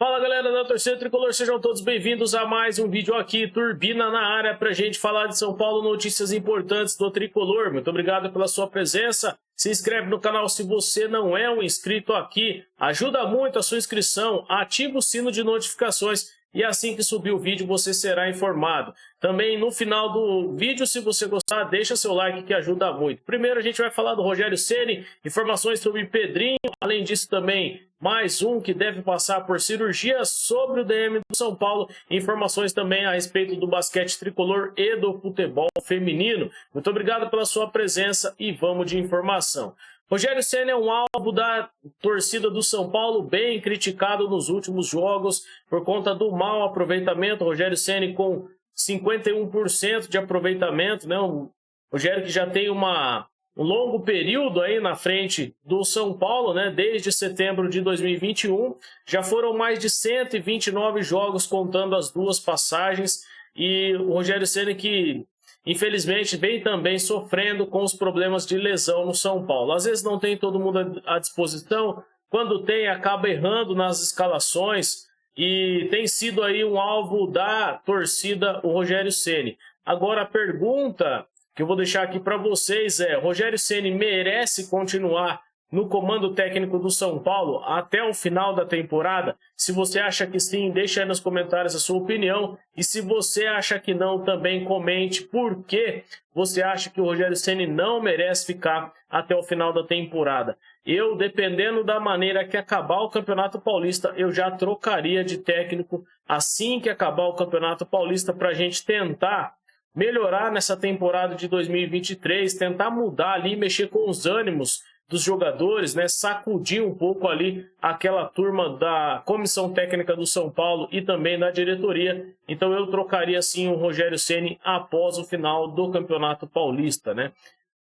Fala galera da torcida tricolor, sejam todos bem-vindos a mais um vídeo aqui, Turbina na área, pra gente falar de São Paulo, notícias importantes do tricolor. Muito obrigado pela sua presença, se inscreve no canal se você não é um inscrito aqui, ajuda muito a sua inscrição, ativa o sino de notificações e assim que subir o vídeo você será informado. Também no final do vídeo, se você gostar, deixa seu like que ajuda muito. Primeiro a gente vai falar do Rogério Ceni, informações sobre Pedrinho, além disso também mais um que deve passar por cirurgia, sobre o DM do São Paulo, informações também a respeito do basquete tricolor e do futebol feminino. Muito obrigado pela sua presença e vamos de informação. Rogério Ceni é um alvo da torcida do São Paulo, bem criticado nos últimos jogos por conta do mau aproveitamento. Rogério Ceni com 51% de aproveitamento, né? O Rogério que já tem um longo período aí na frente do São Paulo, né? Desde setembro de 2021, já foram mais de 129 jogos contando as duas passagens, e o Rogério Ceni que infelizmente vem também sofrendo com os problemas de lesão no São Paulo. Às vezes não tem todo mundo à disposição, quando tem acaba errando nas escalações e tem sido aí um alvo da torcida o Rogério Ceni. Agora a pergunta que eu vou deixar aqui para vocês é: Rogério Ceni merece continuar no comando técnico do São Paulo até o final da temporada? Se você acha que sim, deixa aí nos comentários a sua opinião. E se você acha que não, também comente por que você acha que o Rogério Ceni não merece ficar até o final da temporada. Eu, dependendo da maneira que acabar o Campeonato Paulista, eu já trocaria de técnico assim que acabar o Campeonato Paulista, para a gente tentar melhorar nessa temporada de 2023, tentar mudar ali, mexer com os ânimos dos jogadores, né? Sacudir um pouco ali aquela turma da comissão técnica do São Paulo e também da diretoria. Então eu trocaria sim o Rogério Ceni após o final do Campeonato Paulista, né?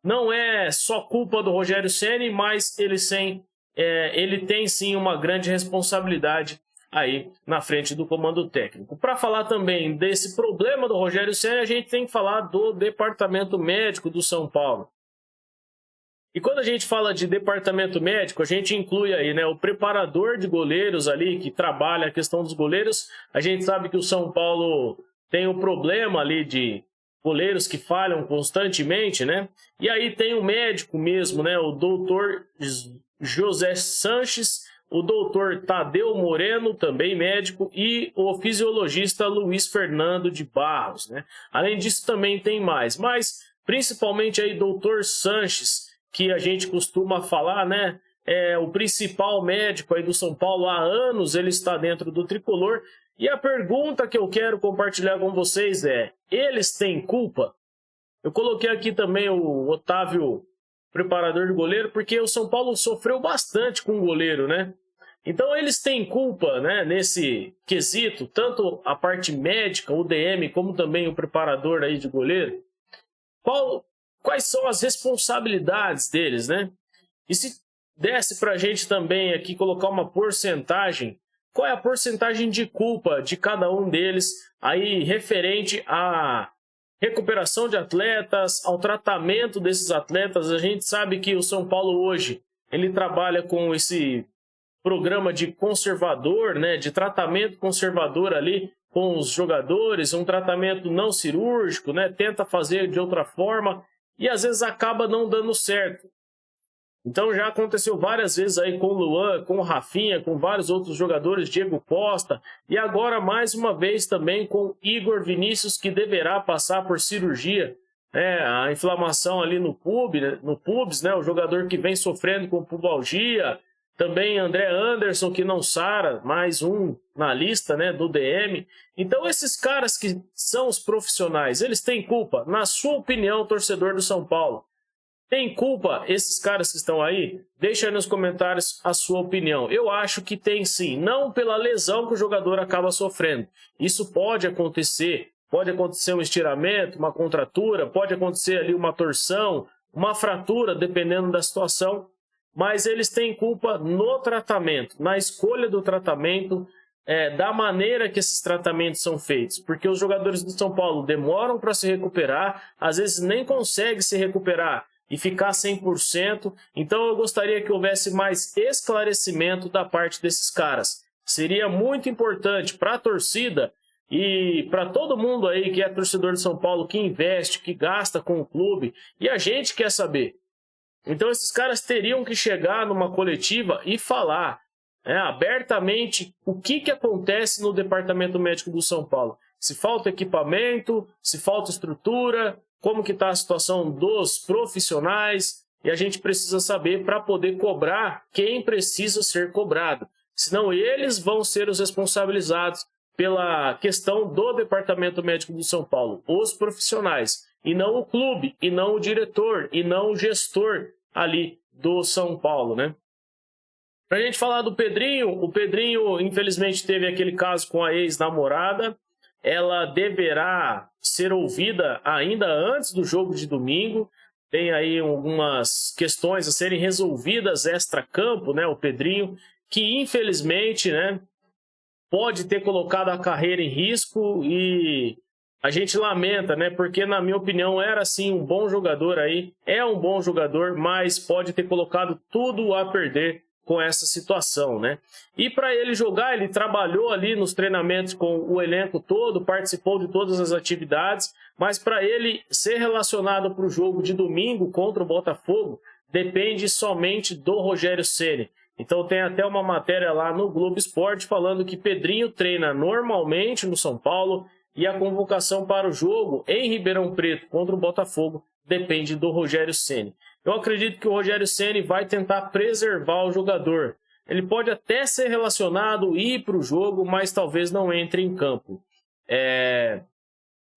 Não é só culpa do Rogério Ceni, mas ele tem sim uma grande responsabilidade aí na frente do comando técnico. Para falar também desse problema do Rogério Ceni, a gente tem que falar do departamento médico do São Paulo. E quando a gente fala de departamento médico, a gente inclui aí, né, o preparador de goleiros ali, que trabalha a questão dos goleiros. A gente sabe que o São Paulo tem um problema ali de goleiros que falham constantemente, né? E aí tem o médico mesmo, né, o doutor José Sanches, o doutor Tadeu Moreno, também médico, e o fisiologista Luiz Fernando de Barros, né? Além disso também tem mais, mas principalmente aí doutor Sanches, que a gente costuma falar, né? É o principal médico aí do São Paulo há anos, ele está dentro do tricolor. E a pergunta que eu quero compartilhar com vocês é: eles têm culpa? Eu coloquei aqui também o Otávio, preparador de goleiro, porque o São Paulo sofreu bastante com o goleiro, né? Então eles têm culpa, né, nesse quesito, tanto a parte médica, o DM, como também o preparador aí de goleiro. Quais são as responsabilidades deles, né? E se desse para a gente também aqui colocar uma porcentagem, qual é a porcentagem de culpa de cada um deles aí referente à recuperação de atletas, ao tratamento desses atletas? A gente sabe que o São Paulo hoje, ele trabalha com esse programa de conservador, né, de tratamento conservador ali com os jogadores, um tratamento não cirúrgico, né, tenta fazer de outra forma, e às vezes acaba não dando certo. Então já aconteceu várias vezes aí com o Luan, com o Rafinha, com vários outros jogadores, Diego Costa, e agora mais uma vez também com Igor Vinícius, que deverá passar por cirurgia, a inflamação ali no pubis, né, o jogador que vem sofrendo com pubalgia. Também André Anderson, que não sara, mais um na lista, né, do DM. Então esses caras que são os profissionais, eles têm culpa? Na sua opinião, torcedor do São Paulo, tem culpa esses caras que estão aí? Deixa aí nos comentários a sua opinião. Eu acho que tem sim, não pela lesão que o jogador acaba sofrendo. Isso pode acontecer um estiramento, uma contratura, pode acontecer ali uma torção, uma fratura, dependendo da situação. Mas eles têm culpa no tratamento, na escolha do tratamento, da maneira que esses tratamentos são feitos. Porque os jogadores do São Paulo demoram para se recuperar, às vezes nem conseguem se recuperar e ficar 100%. Então eu gostaria que houvesse mais esclarecimento da parte desses caras. seria muito importante para a torcida e para todo mundo aí que é torcedor de São Paulo, que investe, que gasta com o clube, e a gente quer saber. Então esses caras teriam que chegar numa coletiva e falar abertamente o que acontece no departamento médico do São Paulo. Se falta equipamento, se falta estrutura, como que está a situação dos profissionais, e a gente precisa saber para poder cobrar quem precisa ser cobrado. Senão eles vão ser os responsabilizados pela questão do departamento médico do São Paulo, os profissionais, e não o clube, e não o diretor, e não o gestor ali do São Paulo, né? Pra gente falar do Pedrinho, o Pedrinho infelizmente teve aquele caso com a ex-namorada, ela deverá ser ouvida ainda antes do jogo de domingo, tem aí algumas questões a serem resolvidas extra-campo, né? O Pedrinho, que infelizmente, né, pode ter colocado a carreira em risco e a gente lamenta, né? Porque, na minha opinião, era sim um bom jogador aí, é um bom jogador, mas pode ter colocado tudo a perder com essa situação, né? E para ele jogar, ele trabalhou ali nos treinamentos com o elenco todo, participou de todas as atividades, mas para ele ser relacionado para o jogo de domingo contra o Botafogo, depende somente do Rogério Ceni. Então tem até uma matéria lá no Globo Esporte falando que Pedrinho treina normalmente no São Paulo e a convocação para o jogo em Ribeirão Preto contra o Botafogo depende do Rogério Ceni. Eu acredito que o Rogério Ceni vai tentar preservar o jogador. Ele pode até ser relacionado e ir para o jogo, mas talvez não entre em campo.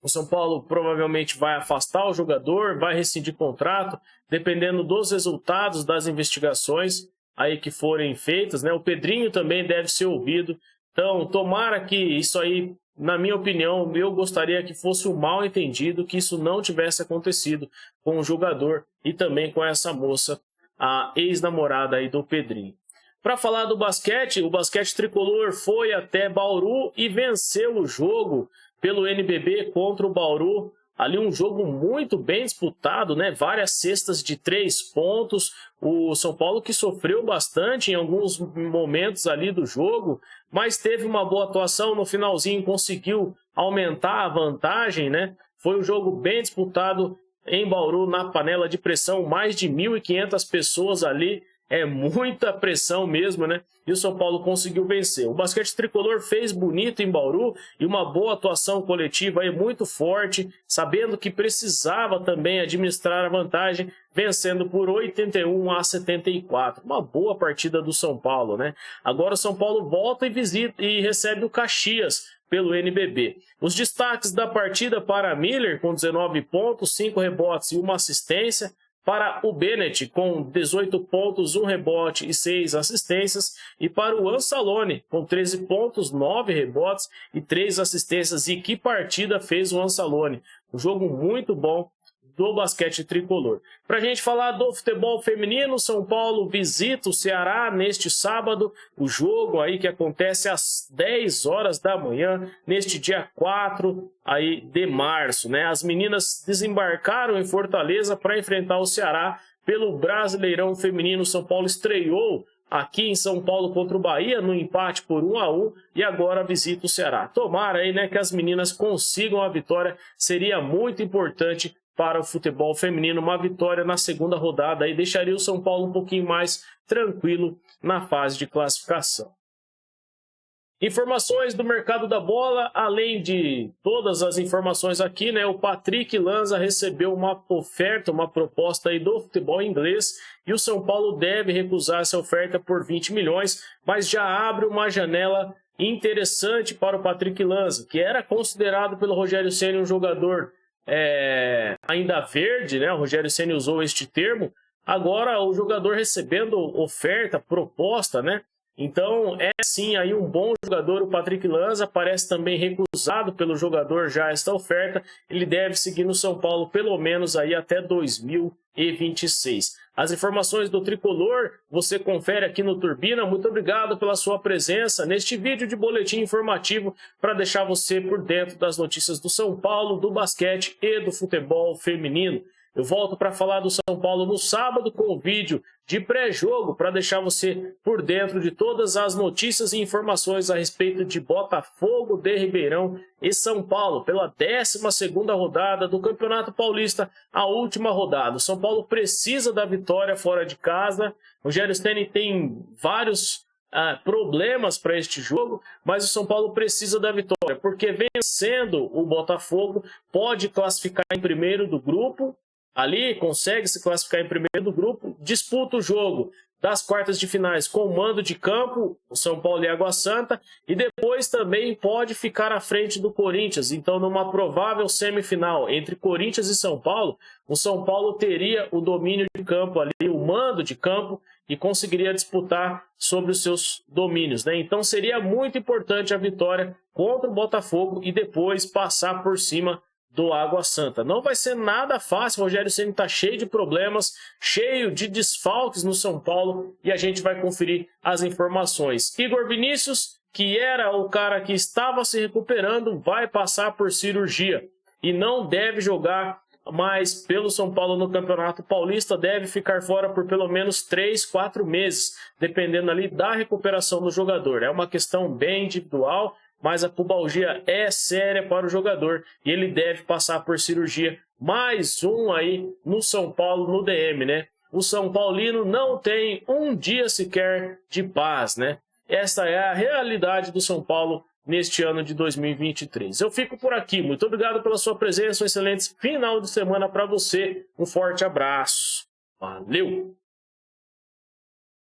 O São Paulo provavelmente vai afastar o jogador, vai rescindir contrato, dependendo dos resultados das investigações aí que forem feitas, né? O Pedrinho também deve ser ouvido. Então, tomara que isso aí, na minha opinião, eu gostaria que fosse um mal entendido, que isso não tivesse acontecido com o jogador e também com essa moça, a ex-namorada aí do Pedrinho. Para falar do basquete, o basquete tricolor foi até Bauru e venceu o jogo pelo NBB contra o Bauru. Ali um jogo muito bem disputado, né? Várias cestas de 3 pontos. O São Paulo que sofreu bastante em alguns momentos ali do jogo, mas teve uma boa atuação. No finalzinho conseguiu aumentar a vantagem, né? Foi um jogo bem disputado em Bauru, na panela de pressão. Mais de 1.500 pessoas ali. É muita pressão mesmo, né? E o São Paulo conseguiu vencer. O basquete tricolor fez bonito em Bauru e uma boa atuação coletiva aí muito forte, sabendo que precisava também administrar a vantagem, vencendo por 81-74. Uma boa partida do São Paulo, né? Agora o São Paulo volta e visita e recebe o Caxias pelo NBB. Os destaques da partida para Miller, com 19 pontos, 5 rebotes e 1 assistência. Para o Bennett, com 18 pontos, 1 rebote e 6 assistências. E para o Ansalone, com 13 pontos, 9 rebotes e 3 assistências. E que partida fez o Ansalone. Um jogo muito bom do basquete tricolor. Para a gente falar do futebol feminino, São Paulo visita o Ceará neste sábado. O jogo aí que acontece às 10 horas da manhã, neste dia 4 aí de março, né? As meninas desembarcaram em Fortaleza para enfrentar o Ceará pelo Brasileirão Feminino. São Paulo estreou aqui em São Paulo contra o Bahia no empate por 1-1 e agora visita o Ceará. Tomara aí, né, que as meninas consigam a vitória. Seria muito importante para o futebol feminino, uma vitória na segunda rodada aí deixaria o São Paulo um pouquinho mais tranquilo na fase de classificação. Informações do mercado da bola, além de todas as informações aqui, né? O Patrick Lanza recebeu uma oferta, uma proposta aí do futebol inglês e o São Paulo deve recusar essa oferta por 20 milhões, mas já abre uma janela interessante para o Patrick Lanza, que era considerado pelo Rogério Ceni um jogador ainda verde, né? O Rogério Ceni usou este termo. Agora o jogador recebendo oferta, proposta, né? Então é sim aí um bom jogador. O Patrick Lanza parece também recusado pelo jogador já esta oferta. Ele deve seguir no São Paulo pelo menos aí até 2026. As informações do tricolor você confere aqui no Turbina. Muito obrigado pela sua presença neste vídeo de boletim informativo para deixar você por dentro das notícias do São Paulo, do basquete e do futebol feminino. Eu volto para falar do São Paulo no sábado com o vídeo de pré-jogo para deixar você por dentro de todas as notícias e informações a respeito de Botafogo de Ribeirão e São Paulo pela 12ª rodada do Campeonato Paulista, a última rodada. O São Paulo precisa da vitória fora de casa. O Rogério Ceni tem vários problemas para este jogo, mas o São Paulo precisa da vitória, porque vencendo o Botafogo pode classificar em primeiro do grupo, ali consegue se classificar em primeiro do grupo, disputa o jogo das quartas de finais com mando de campo, o São Paulo e Água Santa, e depois também pode ficar à frente do Corinthians. Então, numa provável semifinal entre Corinthians e São Paulo, o São Paulo teria o domínio de campo ali, o mando de campo, e conseguiria disputar sobre os seus domínios, né? Então seria muito importante a vitória contra o Botafogo e depois passar por cima do Água Santa. Não vai ser nada fácil, o Rogério Ceni está cheio de problemas, cheio de desfalques no São Paulo, e a gente vai conferir as informações. Igor Vinícius, que era o cara que estava se recuperando, vai passar por cirurgia e não deve jogar mais pelo São Paulo no Campeonato Paulista, deve ficar fora por pelo menos 3, 4 meses, dependendo ali da recuperação do jogador. É uma questão bem individual, mas a pubalgia é séria para o jogador e ele deve passar por cirurgia. Mais um aí no São Paulo, no DM, né? O São Paulino não tem um dia sequer de paz, né? Essa é a realidade do São Paulo neste ano de 2023. Eu fico por aqui. Muito obrigado pela sua presença. Um excelente final de semana para você. Um forte abraço. Valeu!